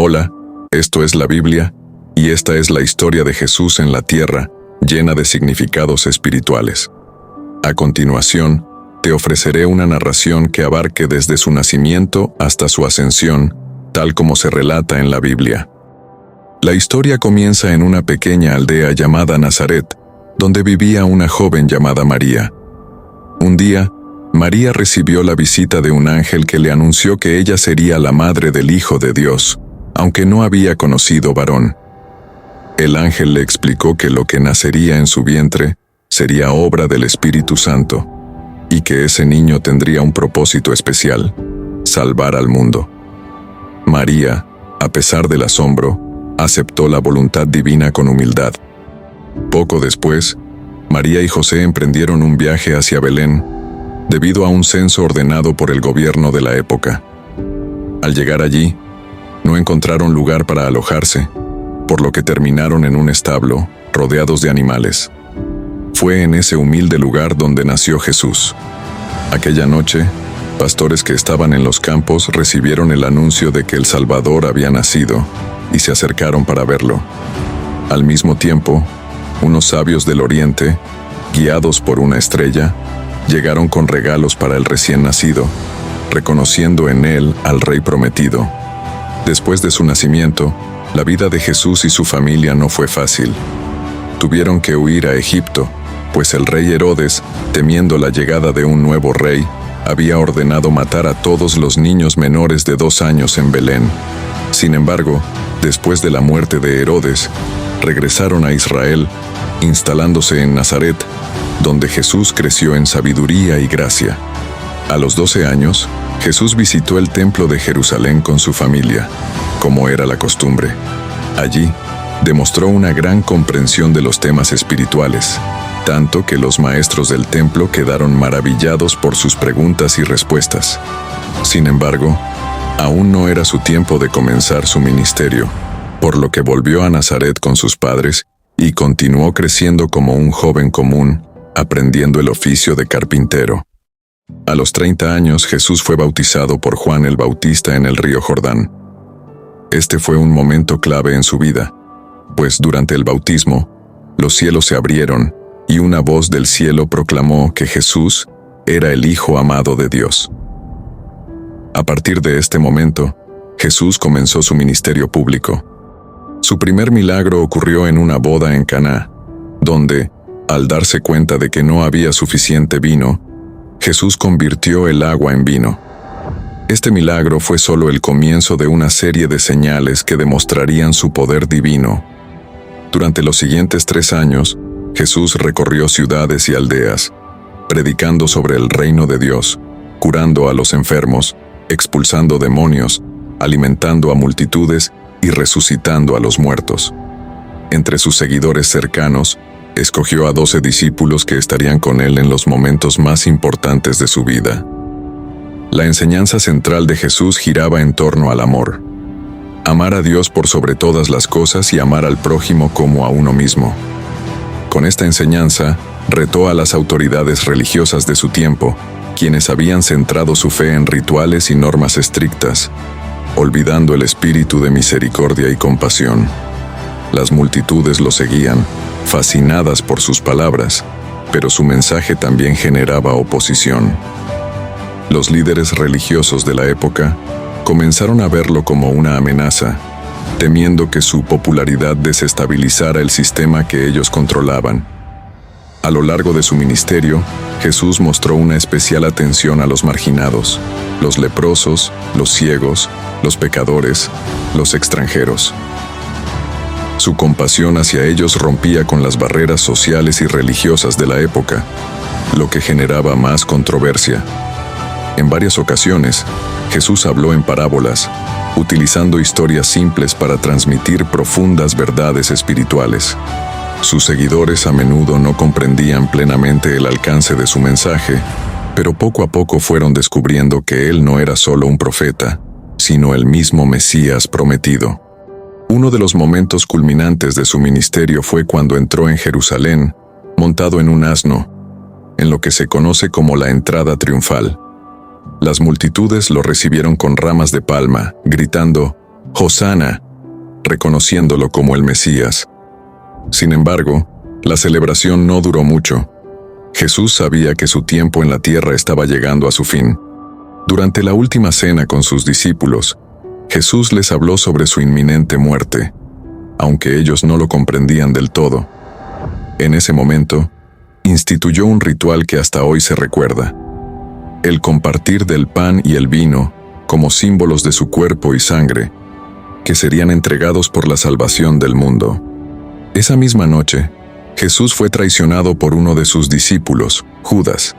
Hola, esto es la Biblia, y esta es la historia de Jesús en la tierra, llena de significados espirituales. A continuación, te ofreceré una narración que abarque desde su nacimiento hasta su ascensión, tal como se relata en la Biblia. La historia comienza en una pequeña aldea llamada Nazaret, donde vivía una joven llamada María. Un día, María recibió la visita de un ángel que le anunció que ella sería la madre del Hijo de Dios, aunque no había conocido varón. El ángel le explicó que lo que nacería en su vientre sería obra del Espíritu Santo, y que ese niño tendría un propósito especial: salvar al mundo. María, a pesar del asombro, aceptó la voluntad divina con humildad. Poco después, María y José emprendieron un viaje hacia Belén, debido a un censo ordenado por el gobierno de la época. Al llegar allí, no encontraron lugar para alojarse, por lo que terminaron en un establo, rodeados de animales. Fue en ese humilde lugar donde nació Jesús. Aquella noche, pastores que estaban en los campos recibieron el anuncio de que el Salvador había nacido y se acercaron para verlo. Al mismo tiempo, unos sabios del oriente, guiados por una estrella, llegaron con regalos para el recién nacido, reconociendo en él al Rey prometido. Después de su nacimiento, la vida de Jesús y su familia no fue fácil. Tuvieron que huir a Egipto, pues el rey Herodes, temiendo la llegada de un nuevo rey, había ordenado matar a todos los niños menores de 2 años en Belén. Sin embargo, después de la muerte de Herodes, regresaron a Israel, instalándose en Nazaret, donde Jesús creció en sabiduría y gracia. A los 12 años, Jesús visitó el templo de Jerusalén con su familia, como era la costumbre. Allí, demostró una gran comprensión de los temas espirituales, tanto que los maestros del templo quedaron maravillados por sus preguntas y respuestas. Sin embargo, aún no era su tiempo de comenzar su ministerio, por lo que volvió a Nazaret con sus padres y continuó creciendo como un joven común, aprendiendo el oficio de carpintero. A los 30 años, Jesús fue bautizado por Juan el Bautista en el río Jordán. Este fue un momento clave en su vida, pues durante el bautismo, los cielos se abrieron y una voz del cielo proclamó que Jesús era el Hijo amado de Dios. A partir de este momento, Jesús comenzó su ministerio público. Su primer milagro ocurrió en una boda en Caná, donde, al darse cuenta de que no había suficiente vino, Jesús convirtió el agua en vino. Este milagro fue solo el comienzo de una serie de señales que demostrarían su poder divino. Durante los siguientes 3 años, Jesús recorrió ciudades y aldeas, predicando sobre el reino de Dios, curando a los enfermos, expulsando demonios, alimentando a multitudes y resucitando a los muertos. Entre sus seguidores cercanos, escogió a 12 discípulos que estarían con él en los momentos más importantes de su vida. La enseñanza central de Jesús giraba en torno al amor. Amar a Dios por sobre todas las cosas y amar al prójimo como a uno mismo. Con esta enseñanza, retó a las autoridades religiosas de su tiempo, quienes habían centrado su fe en rituales y normas estrictas, olvidando el espíritu de misericordia y compasión. Las multitudes lo seguían, fascinadas por sus palabras, pero su mensaje también generaba oposición. Los líderes religiosos de la época comenzaron a verlo como una amenaza, temiendo que su popularidad desestabilizara el sistema que ellos controlaban. A lo largo de su ministerio, Jesús mostró una especial atención a los marginados, los leprosos, los ciegos, los pecadores, los extranjeros. Su compasión hacia ellos rompía con las barreras sociales y religiosas de la época, lo que generaba más controversia. En varias ocasiones, Jesús habló en parábolas, utilizando historias simples para transmitir profundas verdades espirituales. Sus seguidores a menudo no comprendían plenamente el alcance de su mensaje, pero poco a poco fueron descubriendo que él no era solo un profeta, sino el mismo Mesías prometido. Uno de los momentos culminantes de su ministerio fue cuando entró en Jerusalén, montado en un asno, en lo que se conoce como la entrada triunfal. Las multitudes lo recibieron con ramas de palma, gritando: «Hosana», reconociéndolo como el Mesías. Sin embargo, la celebración no duró mucho. Jesús sabía que su tiempo en la tierra estaba llegando a su fin. Durante la última cena con sus discípulos, Jesús les habló sobre su inminente muerte, aunque ellos no lo comprendían del todo. En ese momento, instituyó un ritual que hasta hoy se recuerda: el compartir del pan y el vino como símbolos de su cuerpo y sangre, que serían entregados por la salvación del mundo. Esa misma noche, Jesús fue traicionado por uno de sus discípulos, Judas,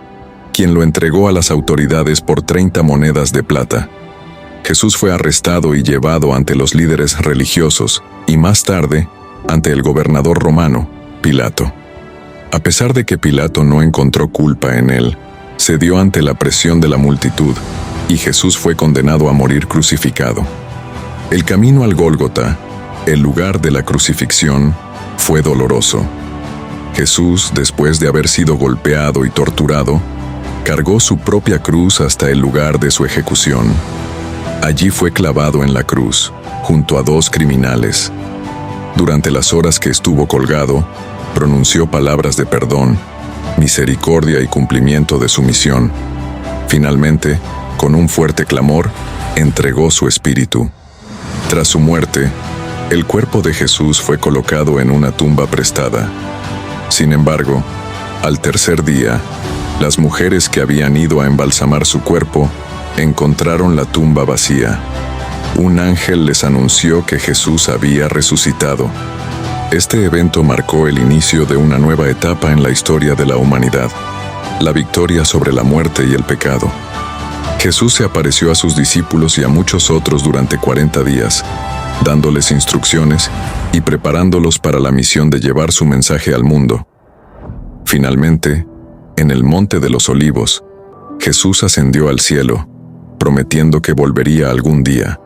quien lo entregó a las autoridades por 30 monedas de plata. Jesús fue arrestado y llevado ante los líderes religiosos y más tarde ante el gobernador romano, Pilato. A pesar de que Pilato no encontró culpa en él, cedió ante la presión de la multitud y Jesús fue condenado a morir crucificado. El camino al Gólgota, el lugar de la crucifixión, fue doloroso. Jesús, después de haber sido golpeado y torturado, cargó su propia cruz hasta el lugar de su ejecución. Allí fue clavado en la cruz, junto a 2 criminales. Durante las horas que estuvo colgado, pronunció palabras de perdón, misericordia y cumplimiento de su misión. Finalmente, con un fuerte clamor, entregó su espíritu. Tras su muerte, el cuerpo de Jesús fue colocado en una tumba prestada. Sin embargo, al tercer día, las mujeres que habían ido a embalsamar su cuerpo encontraron la tumba vacía. Un ángel les anunció que Jesús había resucitado. Este evento marcó el inicio de una nueva etapa en la historia de la humanidad, la victoria sobre la muerte y el pecado. Jesús se apareció a sus discípulos y a muchos otros durante 40 días, dándoles instrucciones y preparándolos para la misión de llevar su mensaje al mundo. Finalmente, en el Monte de los Olivos, Jesús ascendió al cielo, prometiendo que volvería algún día.